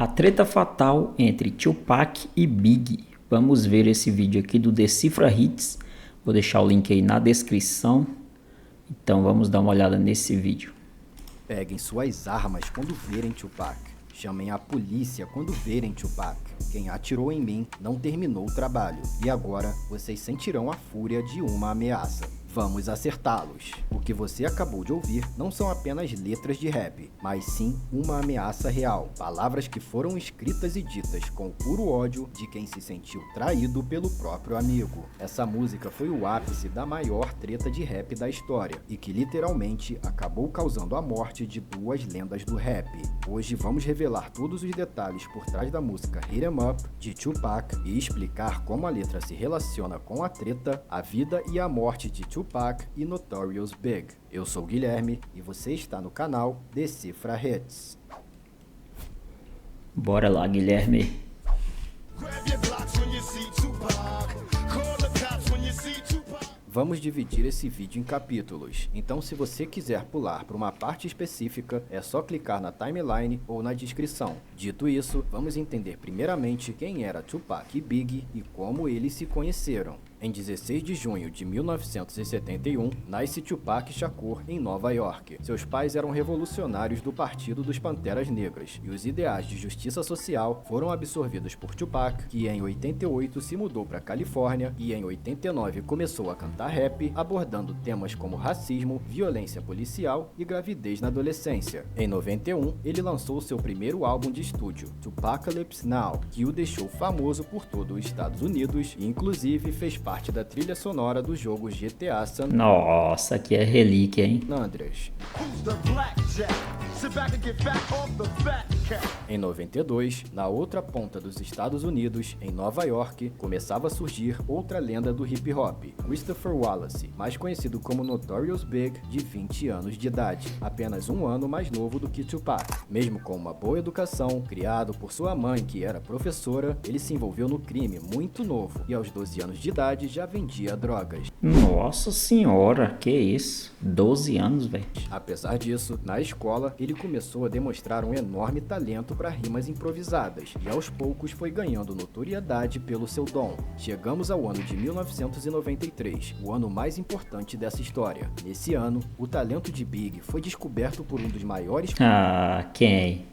A treta fatal entre Tupac e Big. Vamos ver esse vídeo aqui do Decifra Hits. Vou deixar o link aí na descrição. Então vamos dar uma olhada nesse vídeo. Peguem suas armas quando verem Tupac. Chamem a polícia quando verem Tupac. Quem atirou em mim não terminou o trabalho. E agora vocês sentirão a fúria de uma ameaça. Vamos acertá-los. O que você acabou de ouvir não são apenas letras de rap, mas sim uma ameaça real. Palavras que foram escritas e ditas com o puro ódio de quem se sentiu traído pelo próprio amigo. Essa música foi o ápice da maior treta de rap da história e que literalmente acabou causando a morte de duas lendas do rap. Hoje vamos revelar todos os detalhes por trás da música Hit 'Em Up de Tupac e explicar como a letra se relaciona com a treta, a vida e a morte de Tupac e Notorious Big. Eu sou o Guilherme e você está no canal Decifra Hits. Bora lá, Guilherme. Vamos dividir esse vídeo em capítulos, então se você quiser pular para uma parte específica, é só clicar na timeline ou na descrição. Dito isso, vamos entender primeiramente quem era Tupac e Big e como eles se conheceram. Em 16 de junho de 1971, nasce Tupac Shakur em Nova York. Seus pais eram revolucionários do Partido dos Panteras Negras, e os ideais de justiça social foram absorvidos por Tupac, que em 88 se mudou para Califórnia e em 89 começou a cantar rap, abordando temas como racismo, violência policial e gravidez na adolescência. Em 91, ele lançou seu primeiro álbum de estúdio, Tupacalypse Now, que o deixou famoso por todo os Estados Unidos e inclusive fez parte da trilha sonora do jogo GTA San Nossa, que é relíquia, hein? Andreas. Em 92, na outra ponta dos Estados Unidos, em Nova York, começava a surgir outra lenda do hip hop, Christopher Wallace, mais conhecido como Notorious Big, de 20 anos de idade, apenas um ano mais novo do que Tupac. Mesmo com uma boa educação, criado por sua mãe que era professora, ele se envolveu no crime muito novo e aos 12 anos de idade já vendia drogas. Nossa senhora, que isso? 12 anos, velho. Apesar disso, na escola, ele começou a demonstrar um enorme talento para rimas improvisadas e aos poucos foi ganhando notoriedade pelo seu dom. Chegamos ao ano de 1993, o ano mais importante dessa história. Nesse ano, o talento de Big foi descoberto por um dos maiores Quem?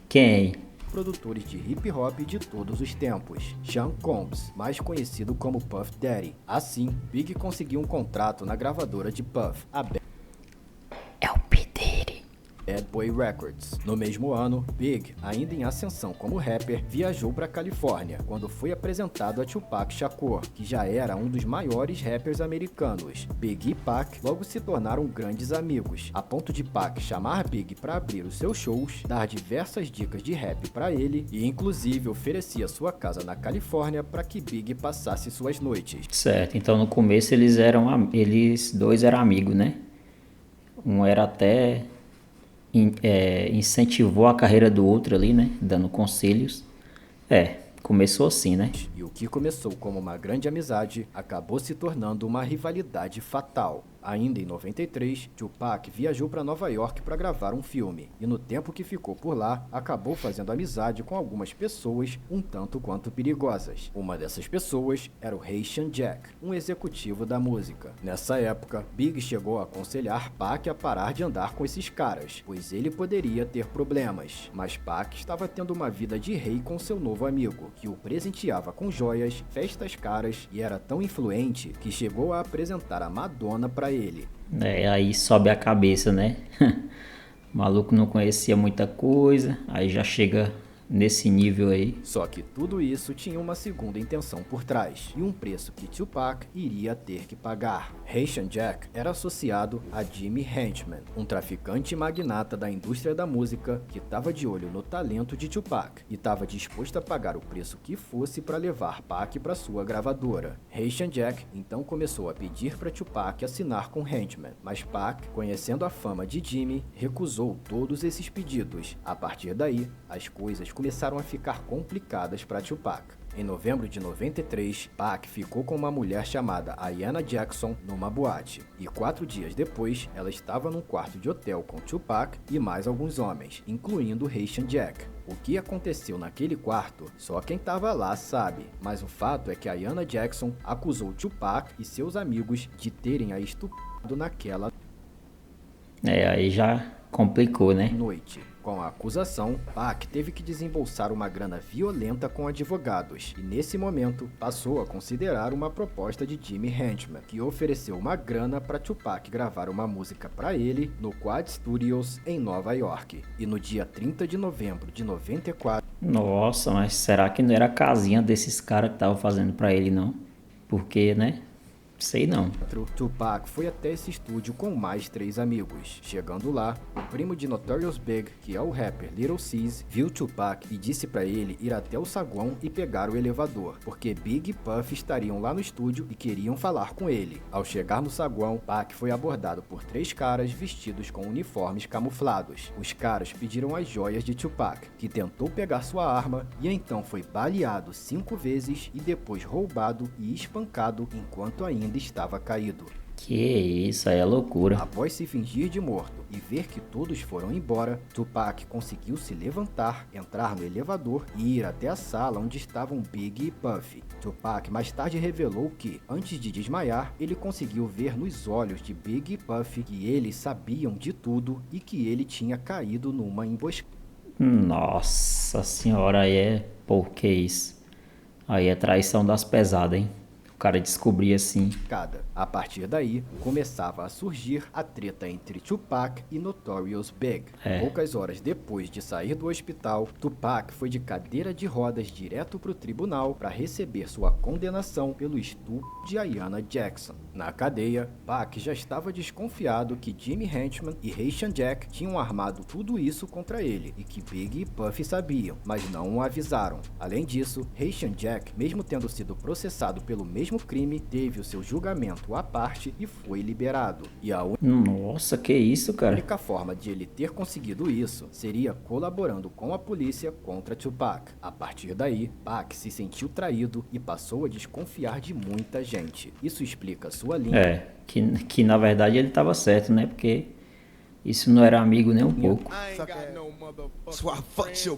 produtores de hip hop de todos os tempos, Sean Combs, mais conhecido como Puff Daddy. Assim, Big conseguiu um contrato na gravadora de Puff, a É o P. Diddy. Bad Boy Records. No mesmo ano, Big, ainda em ascensão como rapper, viajou para Califórnia, quando foi apresentado a Tupac Shakur, que já era um dos maiores rappers americanos. Big e Pac logo se tornaram grandes amigos, a ponto de Pac chamar Big para abrir os seus shows, dar diversas dicas de rap para ele e inclusive oferecia sua casa na Califórnia para que Big passasse suas noites. Certo, então no começo eles dois eram amigos, né? Um era até incentivou a carreira do outro ali, né? Dando conselhos. Começou assim, né? E o que começou como uma grande amizade acabou se tornando uma rivalidade fatal. Ainda em 93, Tupac viajou para Nova York para gravar um filme, e no tempo que ficou por lá, acabou fazendo amizade com algumas pessoas um tanto quanto perigosas. Uma dessas pessoas era o Haitian Jack, um executivo da música. Nessa época, Big chegou a aconselhar Pac a parar de andar com esses caras, pois ele poderia ter problemas. Mas Pac estava tendo uma vida de rei com seu novo amigo, que o presenteava com joias, festas caras e era tão influente que chegou a apresentar a Madonna para ele. Aí sobe a cabeça, né? O maluco não conhecia muita coisa, aí já chega nesse nível aí. Só que tudo isso tinha uma segunda intenção por trás, e um preço que Tupac iria ter que pagar. Haitian Jack era associado a Jimmy Henchman, um traficante magnata da indústria da música que estava de olho no talento de Tupac e estava disposto a pagar o preço que fosse para levar Pac para sua gravadora. Haitian Jack então começou a pedir para Tupac assinar com Henchman, mas Pac, conhecendo a fama de Jimmy, recusou todos esses pedidos. A partir daí, as coisas começaram a ficar complicadas para Tupac. Em novembro de 93, Pac ficou com uma mulher chamada Ayanna Jackson numa boate, e 4 dias depois, ela estava num quarto de hotel com Tupac e mais alguns homens, incluindo Haitian Jack. O que aconteceu naquele quarto, só quem tava lá sabe, mas o fato é que Ayanna Jackson acusou Tupac e seus amigos de terem a estuprado naquela Aí já complicou, né? noite. Com a acusação, Pac teve que desembolsar uma grana violenta com advogados, e nesse momento passou a considerar uma proposta de Jimmy Henchman, que ofereceu uma grana para Tupac gravar uma música para ele no Quad Studios em Nova York. E no dia 30 de novembro de 94, Nossa, mas será que não era a casinha desses caras que tava fazendo pra ele, não? Porque, né? Sei não. Tupac foi até esse estúdio com mais 3 amigos. Chegando lá, o primo de Notorious Big, que é o rapper Little Cease, viu Tupac e disse pra ele ir até o saguão e pegar o elevador, porque Big e Puff estariam lá no estúdio e queriam falar com ele. Ao chegar no saguão, Pac foi abordado por 3 caras vestidos com uniformes camuflados. Os caras pediram as joias de Tupac, que tentou pegar sua arma e então foi baleado 5 vezes e depois roubado e espancado enquanto ainda estava caído. Que isso, aí é loucura. Após se fingir de morto e ver que todos foram embora, Tupac conseguiu se levantar, entrar no elevador e ir até a sala onde estavam Big e Puff. Tupac mais tarde revelou que, antes de desmaiar, ele conseguiu ver nos olhos de Big e Puff que eles sabiam de tudo e que ele tinha caído numa emboscada. Nossa senhora, aí é... Pô, que isso? Aí é traição das pesadas, hein? O cara descobrir assim. A partir daí, começava a surgir a treta entre Tupac e Notorious Big. Poucas horas depois de sair do hospital, Tupac foi de cadeira de rodas direto para o tribunal para receber sua condenação pelo estupro de Ayanna Jackson. Na cadeia, Pac já estava desconfiado que Jimmy Henchman e Haitian Jack tinham armado tudo isso contra ele e que Big e Puff sabiam, mas não o avisaram. Além disso, Haitian Jack, mesmo tendo sido processado pelo mesmo crime, teve o seu julgamento à parte e foi liberado. E a Nossa, que isso, cara? única forma de ele ter conseguido isso seria colaborando com a polícia contra Tupac. A partir daí, Pac se sentiu traído e passou a desconfiar de muita gente. Isso explica sua linha. Que na verdade ele tava certo, né? Porque isso não era amigo nem um pouco.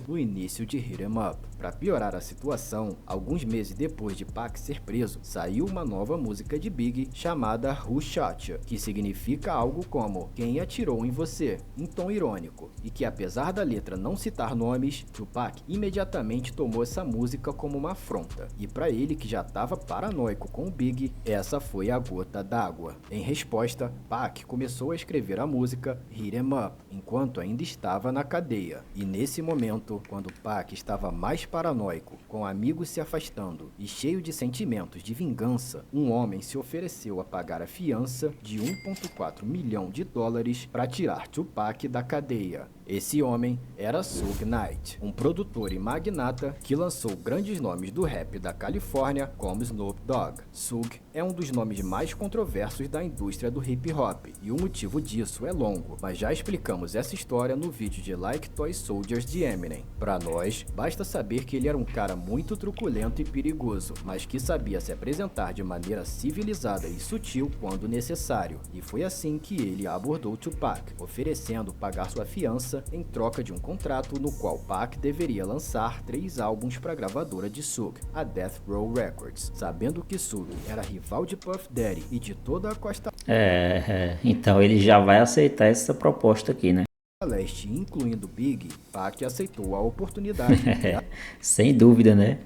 No início de Hit 'Em Up. Para piorar a situação, alguns meses depois de Pac ser preso, saiu uma nova música de Big chamada Who Shot Ya, que significa algo como Quem atirou em você, em tom irônico, e que apesar da letra não citar nomes, Tupac imediatamente tomou essa música como uma afronta, e para ele que já estava paranoico com o Big, essa foi a gota d'água. Em resposta, Pac começou a escrever a música Hit 'Em Up, enquanto ainda estava na cadeia, e nesse momento, quando Pac estava mais paranoico, com amigos se afastando e cheio de sentimentos de vingança, um homem se ofereceu a pagar a fiança de 1,4 milhão de dólares para tirar Tupac da cadeia. Esse homem era Suge Knight, um produtor e magnata que lançou grandes nomes do rap da Califórnia como Snoop Dogg. Suge é um dos nomes mais controversos da indústria do hip hop, e o motivo disso é longo, mas já explicamos essa história no vídeo de Like Toy Soldiers de Eminem. Para nós, basta saber que ele era um cara muito truculento e perigoso, mas que sabia se apresentar de maneira civilizada e sutil quando necessário, e foi assim que ele abordou Tupac, oferecendo pagar sua fiança em troca de um contrato no qual Pac deveria lançar 3 álbuns para a gravadora de Suge, a Death Row Records, sabendo que Suge era rival de Puff Daddy e de toda a costa Então ele já vai aceitar essa proposta aqui, né? leste, incluindo Big. Pac aceitou a oportunidade. Sem dúvida, né?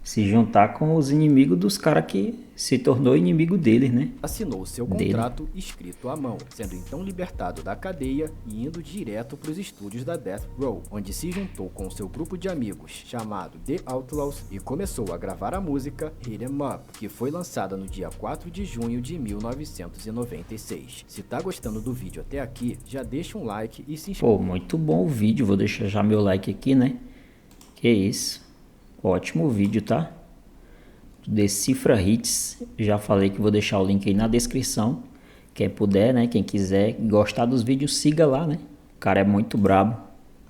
Se juntar com os inimigos dos caras que se tornou inimigo deles, né? Assinou seu contrato escrito à mão, sendo então libertado da cadeia e indo direto para os estúdios da Death Row, onde se juntou com seu grupo de amigos, chamado The Outlaws, e começou a gravar a música Hit 'Em Up, que foi lançada no dia 4 de junho de 1996. Se tá gostando do vídeo até aqui, já deixa um like e se inscreve. Pô, muito bom o vídeo, vou deixar já meu like aqui, né? Que isso. Ótimo vídeo, tá? Decifra Hits. Já falei que vou deixar o link aí na descrição. Quem puder, né? Quem quiser gostar dos vídeos, siga lá, né? O cara é muito brabo.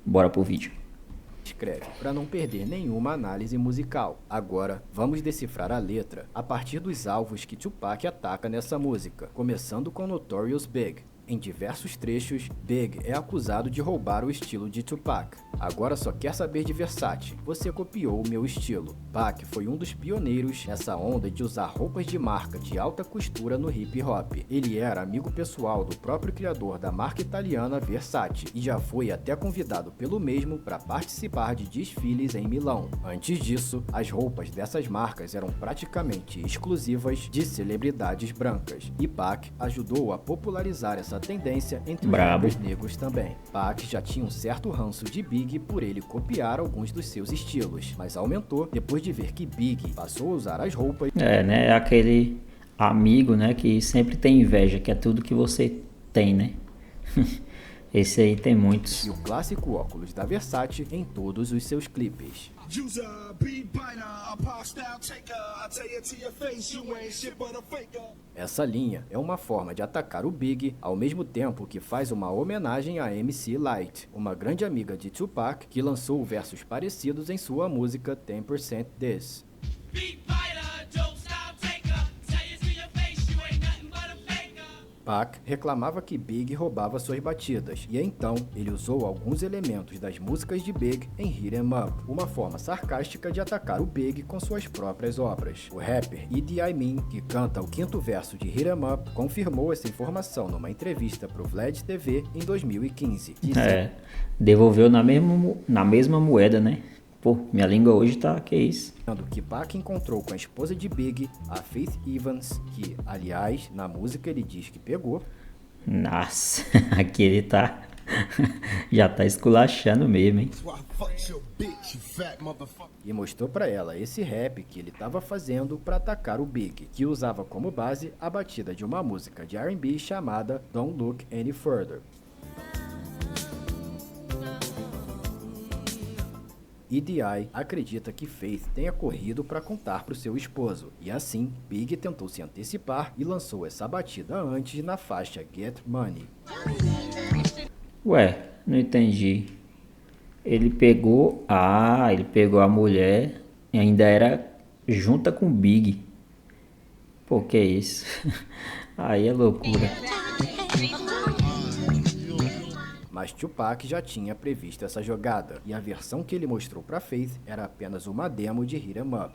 Bora pro vídeo. Escreve para não perder nenhuma análise musical. Agora, vamos decifrar a letra a partir dos alvos que Tupac ataca nessa música, começando com Notorious Big. Em diversos trechos, Big é acusado de roubar o estilo de Tupac. Agora só quer saber de Versace, você copiou o meu estilo. Pac foi um dos pioneiros nessa onda de usar roupas de marca de alta costura no hip hop. Ele era amigo pessoal do próprio criador da marca italiana Versace e já foi até convidado pelo mesmo para participar de desfiles em Milão. Antes disso, as roupas dessas marcas eram praticamente exclusivas de celebridades brancas, e Pac ajudou a popularizar essa tendência entre os rappers negros também. Pac já tinha um certo ranço de Big por ele copiar alguns dos seus estilos, mas aumentou depois de ver que Big passou a usar as roupas. É aquele amigo, né, que sempre tem inveja, que é tudo que você tem, né? Esse aí tem muitos. E o clássico óculos da Versace em todos os seus clipes. Essa linha é uma forma de atacar o Big, ao mesmo tempo que faz uma homenagem a MC Lyte, uma grande amiga de Tupac, que lançou versos parecidos em sua música 10% This. Pac reclamava que Big roubava suas batidas, e então ele usou alguns elementos das músicas de Big em Hit 'Em Up, uma forma sarcástica de atacar o Big com suas próprias obras. O rapper Idi Amin, que canta o quinto verso de Hit 'Em Up, confirmou essa informação numa entrevista pro Vlad TV em 2015. Devolveu na mesma moeda, né? Pô, minha língua hoje tá, que isso? Que Pac encontrou com a esposa de Big, a Faith Evans, que, aliás, na música ele diz que pegou. Nossa, aqui ele tá... já tá esculachando mesmo, hein? E mostrou pra ela esse rap que ele tava fazendo pra atacar o Big, que usava como base a batida de uma música de R&B chamada Don't Look Any Further. Idi acredita que Faith tenha corrido para contar para o seu esposo, e assim, Big tentou se antecipar e lançou essa batida antes na faixa Get Money. Ué, não entendi. Ele pegou a mulher e ainda era junta com Big. Pô, que isso? Aí é loucura. Mas Tupac já tinha previsto essa jogada, e a versão que ele mostrou pra Faith era apenas uma demo de Hit 'Em Up.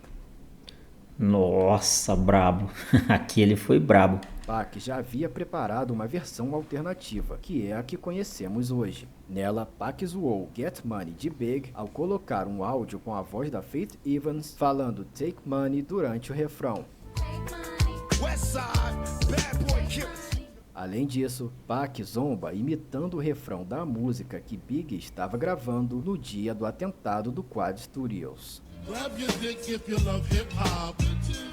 Nossa, brabo. Aqui ele foi brabo. Pac já havia preparado uma versão alternativa, que é a que conhecemos hoje. Nela, Pac zoou Get Money de Big ao colocar um áudio com a voz da Faith Evans falando Take Money durante o refrão. Além disso, Pac zomba imitando o refrão da música que Big estava gravando no dia do atentado do Quad Studios. Grab your dick if you love hip hop.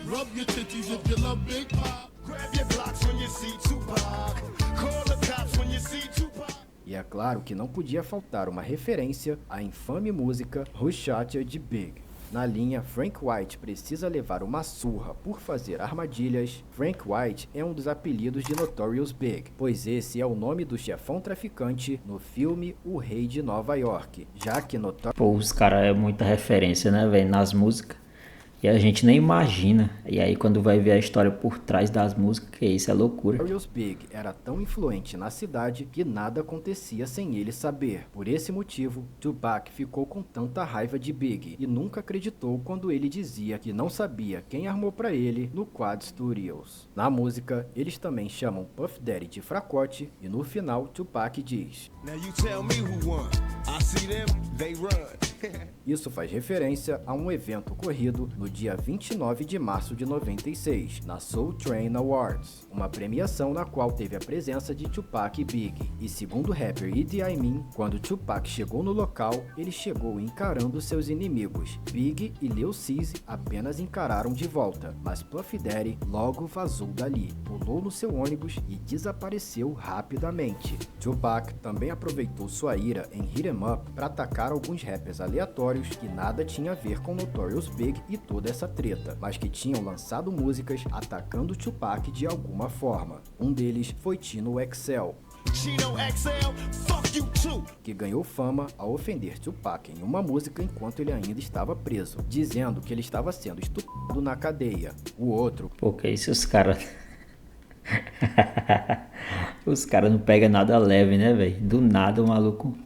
Rub your titties if you love Big Pop. Grab your blocks when you see Tupac. Call the cops when you see Tupac. E é claro que não podia faltar uma referência à infame música Who Shot You de Big. Na linha Frank White precisa levar uma surra por fazer armadilhas, Frank White é um dos apelidos de Notorious Big, pois esse é o nome do chefão traficante no filme O Rei de Nova York, já que Pô, os caras é muita referência, né, velho, nas músicas. E a gente nem imagina. E aí quando vai ver a história por trás das músicas, que isso é loucura. Notorious Big era tão influente na cidade que nada acontecia sem ele saber. Por esse motivo, Tupac ficou com tanta raiva de Big e nunca acreditou quando ele dizia que não sabia quem armou pra ele no Quad Studios. Na música, eles também chamam Puff Daddy de fracote e no final Tupac diz: Now you tell me who won. I see them, they run. Isso faz referência a um evento ocorrido no dia 29 de março de 96, na Soul Train Awards, uma premiação na qual teve a presença de Tupac e Big. E segundo o rapper Idi Amin, quando Tupac chegou no local, ele chegou encarando seus inimigos. Big e Lil Cease apenas encararam de volta, mas Puff Daddy logo vazou dali, pulou no seu ônibus e desapareceu rapidamente. Tupac também aproveitou sua ira em Hit 'Em Up para atacar alguns rappers aleatórios que nada tinha a ver com Notorious Big e toda essa treta, mas que tinham lançado músicas atacando Tupac de alguma forma. Um deles foi Tino XL, que ganhou fama ao ofender Tupac em uma música enquanto ele ainda estava preso, dizendo que ele estava sendo estuprado na cadeia. O outro, Pô, que isso, os caras Os caras não pegam nada leve, né, velho? Do nada o maluco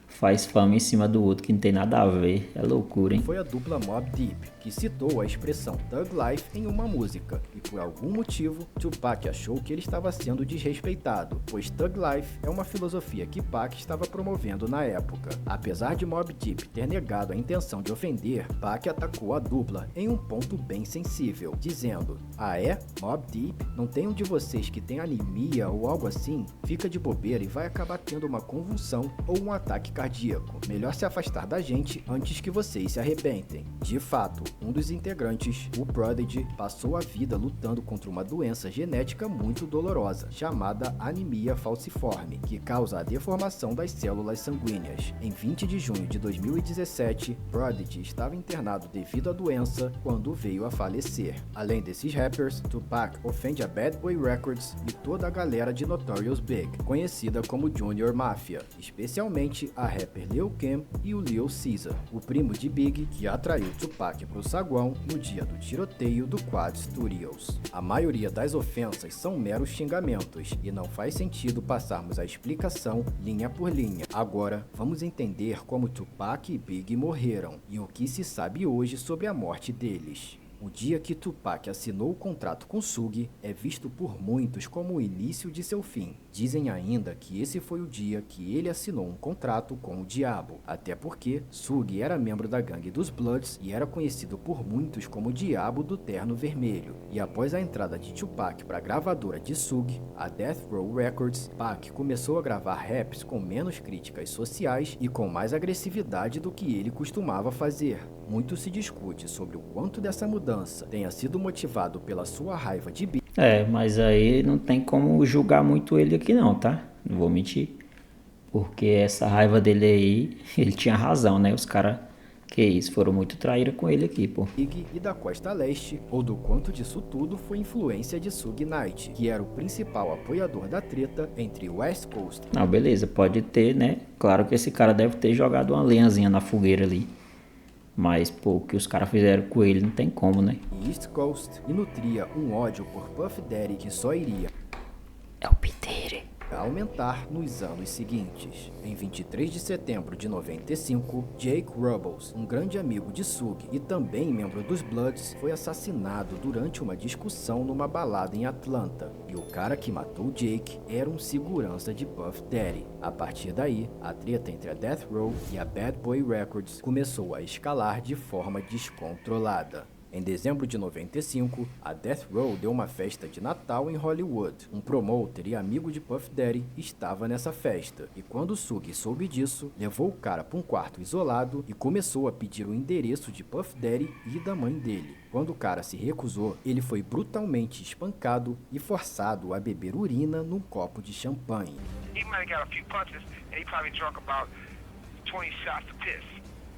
faz fama em cima do outro que não tem nada a ver. É loucura, hein? Foi a dupla Mobb Deep que citou a expressão Thug Life em uma música, e por algum motivo, Tupac achou que ele estava sendo desrespeitado, pois Thug Life é uma filosofia que Pac estava promovendo na época. Apesar de Mobb Deep ter negado a intenção de ofender, Pac atacou a dupla em um ponto bem sensível, dizendo: "Ah é? Mobb Deep? Não tem um de vocês que tem anemia ou algo assim? Fica de bobeira e vai acabar tendo uma convulsão ou um ataque cardíaco. Melhor se afastar da gente antes que vocês se arrebentem." De fato, um dos integrantes, o Prodigy, passou a vida lutando contra uma doença genética muito dolorosa, chamada anemia falciforme, que causa a deformação das células sanguíneas. Em 20 de junho de 2017, Prodigy estava internado devido à doença quando veio a falecer. Além desses rappers, Tupac ofende a Bad Boy Records e toda a galera de Notorious Big, conhecida como Junior Mafia, especialmente a rapper Lil Kim e o Lil Caesar, o primo de Big, que atraiu Tupac pro saguão no dia do tiroteio do Quad Studios. A maioria das ofensas são meros xingamentos e não faz sentido passarmos a explicação linha por linha. Agora, vamos entender como Tupac e Big morreram e o que se sabe hoje sobre a morte deles. O dia que Tupac assinou o contrato com Suge é visto por muitos como o início de seu fim. Dizem ainda que esse foi o dia que ele assinou um contrato com o diabo, até porque Suge era membro da gangue dos Bloods e era conhecido por muitos como o Diabo do Terno Vermelho. E após a entrada de Tupac para a gravadora de Suge, a Death Row Records, Pac começou a gravar raps com menos críticas sociais e com mais agressividade do que ele costumava fazer. Muito se discute sobre o quanto dessa mudança tenha sido motivado pela sua raiva de Big. Mas aí não tem como julgar muito ele aqui não, tá? Não vou mentir. Porque essa raiva dele aí, ele tinha razão, né? Os caras, que isso, foram muito traíra com ele aqui, pô. Big e da Costa Leste, ou do quanto disso tudo foi influência de Suge Knight, que era o principal apoiador da treta entre West Coast. Não, beleza, pode ter, né? Claro que esse cara deve ter jogado uma lenhazinha na fogueira ali. Mas, pô, o que os caras fizeram com ele não tem como, né? E East Coast, e nutria um ódio por Puff Daddy que só iria É o Pitere. aumentar nos anos seguintes. Em 23 de setembro de 95, Jake Rubbles, um grande amigo de Suge e também membro dos Bloods, foi assassinado durante uma discussão numa balada em Atlanta. E o cara que matou Jake era um segurança de Puff Daddy. A partir daí, a treta entre a Death Row e a Bad Boy Records começou a escalar de forma descontrolada. Em dezembro de 95, a Death Row deu uma festa de Natal em Hollywood. Um promoter e amigo de Puff Daddy estava nessa festa, e quando Suge soube disso, levou o cara para um quarto isolado e começou a pedir o endereço de Puff Daddy e da mãe dele. Quando o cara se recusou, ele foi brutalmente espancado e forçado a beber urina num copo de champanhe. He might have got a few punches and he probably drunk about 20 shots of piss.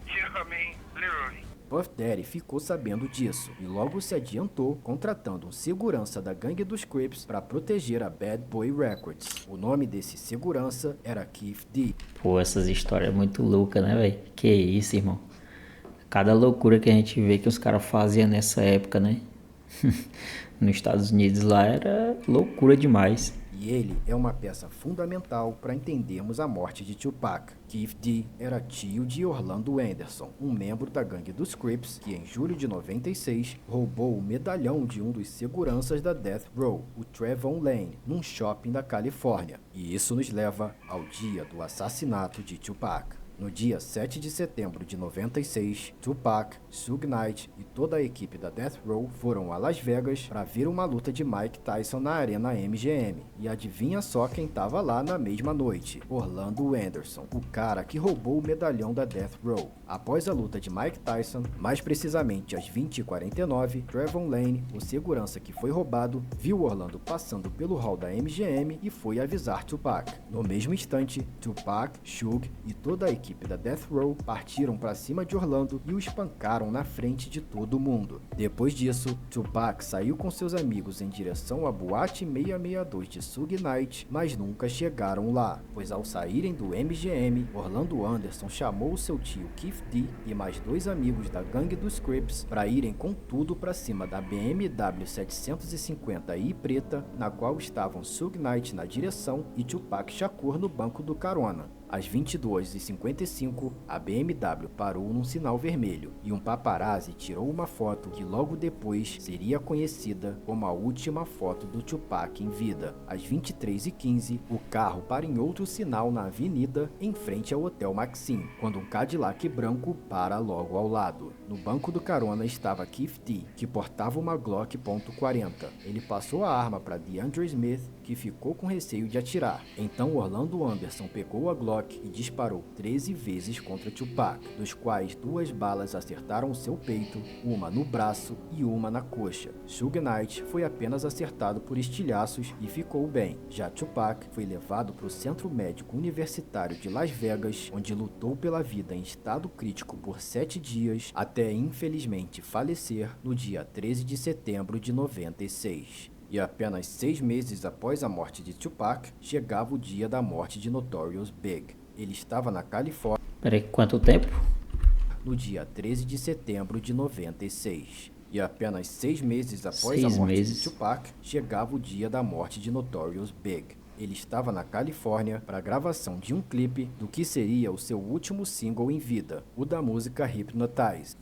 You know what I mean? Literally. Puff Daddy ficou sabendo disso e logo se adiantou contratando um segurança da gangue dos Crips para proteger a Bad Boy Records. O nome desse segurança era Keith D. Pô, essas histórias muito loucas, né, velho? Que isso, irmão. Cada loucura que a gente vê que os caras faziam nessa época, né? Nos Estados Unidos lá era loucura demais. E ele é uma peça fundamental para entendermos a morte de Tupac. Keith D era tio de Orlando Anderson, um membro da gangue dos Crips que em julho de 96 roubou o medalhão de um dos seguranças da Death Row, o Trayvon Lane, num shopping da Califórnia. E isso nos leva ao dia do assassinato de Tupac. No dia 7 de setembro de 96, Tupac, Suge Knight e toda a equipe da Death Row foram a Las Vegas para ver uma luta de Mike Tyson na Arena MGM. E adivinha só quem estava lá na mesma noite? Orlando Anderson, o cara que roubou o medalhão da Death Row. Após a luta de Mike Tyson, mais precisamente às 20h49, Trayvon Lane, o segurança que foi roubado, viu Orlando passando pelo hall da MGM e foi avisar Tupac. No mesmo instante, Tupac, Suge e toda a equipe equipe da Death Row partiram para cima de Orlando e o espancaram na frente de todo mundo. Depois disso, Tupac saiu com seus amigos em direção à boate 662 de Suge Knight, mas nunca chegaram lá, pois ao saírem do MGM, Orlando Anderson chamou o seu tio Keith D e mais 2 amigos da gangue dos Crips para irem com tudo para cima da BMW 750i preta, na qual estavam Suge Knight na direção e Tupac Shakur no banco do carona. Às 22h55, a BMW parou num sinal vermelho e um paparazzi tirou uma foto que logo depois seria conhecida como a última foto do Tupac em vida. Às 23h15, o carro para em outro sinal na avenida em frente ao Hotel Maxim, quando um Cadillac branco para logo ao lado. No banco do carona estava Keith D, que portava uma Glock .40. Ele passou a arma para DeAndre Smith, que ficou com receio de atirar. Então Orlando Anderson pegou a Glock e disparou 13 vezes contra Tupac, dos quais 2 balas acertaram seu peito, uma no braço e uma na coxa. Suge Knight foi apenas acertado por estilhaços e ficou bem. Já Tupac foi levado para o Centro Médico Universitário de Las Vegas, onde lutou pela vida em estado crítico por 7 dias, até infelizmente falecer no dia 13 de setembro de 96. E apenas 6 meses após a morte de Tupac, chegava o dia da morte de Notorious Big. Ele estava na Califórnia. Peraí, quanto tempo? No dia 13 de setembro de 96. E apenas 6 meses após a morte de Tupac, chegava o dia da morte de Notorious Big. Ele estava na Califórnia para a gravação de um clipe do que seria o seu último single em vida, o da música Hypnotize.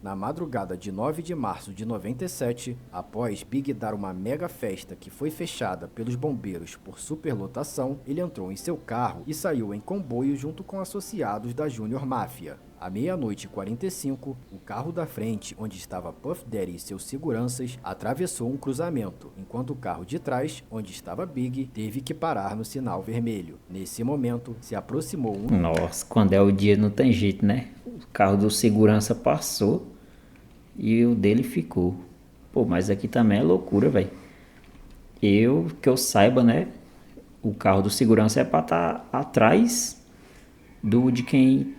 Na madrugada de 9 de março de 97, após Big dar uma mega festa que foi fechada pelos bombeiros por superlotação, ele entrou em seu carro e saiu em comboio junto com associados da Junior Mafia. À meia-noite e 45, o carro da frente, onde estava Puff Daddy e seus seguranças, atravessou um cruzamento, enquanto o carro de trás, onde estava Big, teve que parar no sinal vermelho. Nesse momento, se aproximou um... Nossa, quando é o dia não tem jeito, né? O carro do segurança passou e o dele ficou. Pô, mas aqui também é loucura, velho. Que eu saiba, né? O carro do segurança é pra estar atrás de quem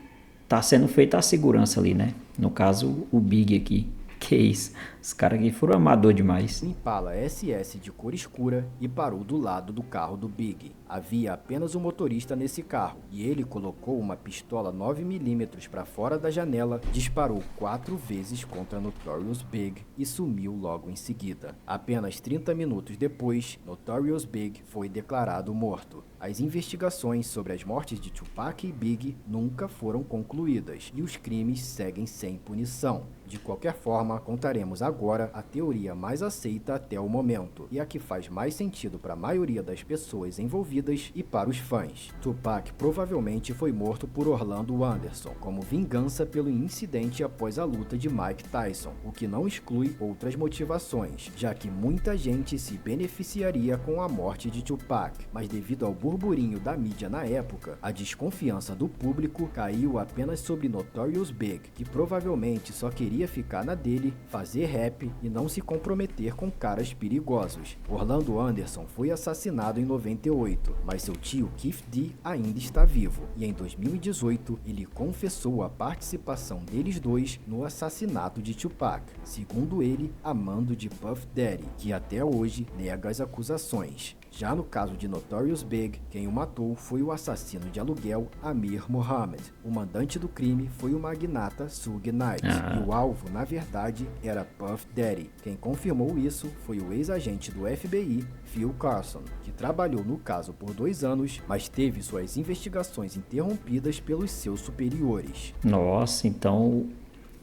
tá sendo feita a segurança ali, né? No caso, o Big aqui. Que isso? Os caras aqui foram amador demais. Impala SS de cor escura e parou do lado do carro do Big. Havia apenas um motorista nesse carro e ele colocou uma pistola 9mm para fora da janela, disparou 4 vezes contra Notorious Big e sumiu logo em seguida. Apenas 30 minutos depois, Notorious Big foi declarado morto. As investigações sobre as mortes de Tupac e Big nunca foram concluídas e os crimes seguem sem punição. De qualquer forma, contaremos agora a teoria mais aceita até o momento e a que faz mais sentido para a maioria das pessoas envolvidas e para os fãs. Tupac provavelmente foi morto por Orlando Anderson como vingança pelo incidente após a luta de Mike Tyson, o que não exclui outras motivações, já que muita gente se beneficiaria com a morte de Tupac, mas devido ao burburinho da mídia na época, a desconfiança do público caiu apenas sobre Notorious Big, que provavelmente só queria ficar na dele, fazer rap e não se comprometer com caras perigosos. Orlando Anderson foi assassinado em 98, mas seu tio Keith D ainda está vivo, e em 2018 ele confessou a participação deles dois no assassinato de Tupac, segundo ele, a mando de Puff Daddy, que até hoje nega as acusações. Já no caso de Notorious Big, quem o matou foi o assassino de aluguel Amir Muhammad. O mandante do crime foi o magnata Suge Knight, e o alvo, na verdade, era Puff Daddy. Quem confirmou isso foi o ex-agente do FBI, Phil Carson, que trabalhou no caso por 2 anos, mas teve suas investigações interrompidas pelos seus superiores. Nossa, então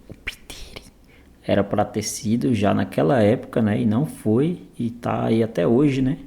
o Piteri era para ter sido já naquela época, né? E não foi, e tá aí até hoje, né?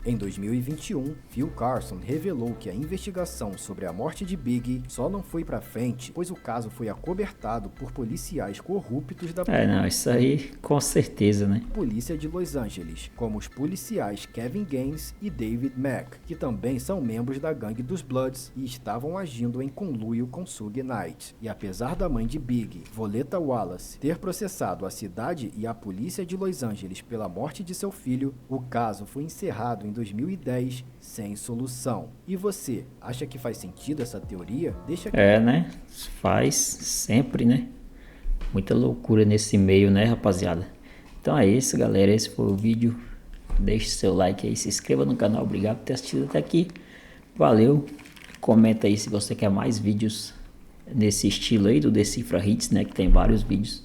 Em 2021, Phil Carson revelou que a investigação sobre a morte de Biggie só não foi pra frente, pois o caso foi acobertado por policiais corruptos da isso aí com certeza, né? Polícia de Los Angeles, como os policiais Kevin Gaines e David Mack, que também são membros da gangue dos Bloods e estavam agindo em conluio com Suge Knight. E apesar da mãe de Biggie, Voletta Wallace, ter processado a cidade e a polícia de Los Angeles pela morte de seu filho, o caso foi encerrado em em 2010 sem solução. E você, acha que faz sentido essa teoria? Deixa aqui. Né? Faz sempre, né? Muita loucura nesse meio, né, rapaziada? Então é isso, galera. Esse foi o vídeo. Deixe seu like aí, se inscreva no canal. Obrigado por ter assistido até aqui. Valeu. Comenta aí se você quer mais vídeos nesse estilo aí do Decifra Hits, né? Que tem vários vídeos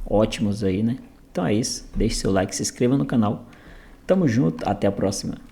ótimos aí, né? Então é isso. Deixe seu like, se inscreva no canal. Tamo junto. Até a próxima.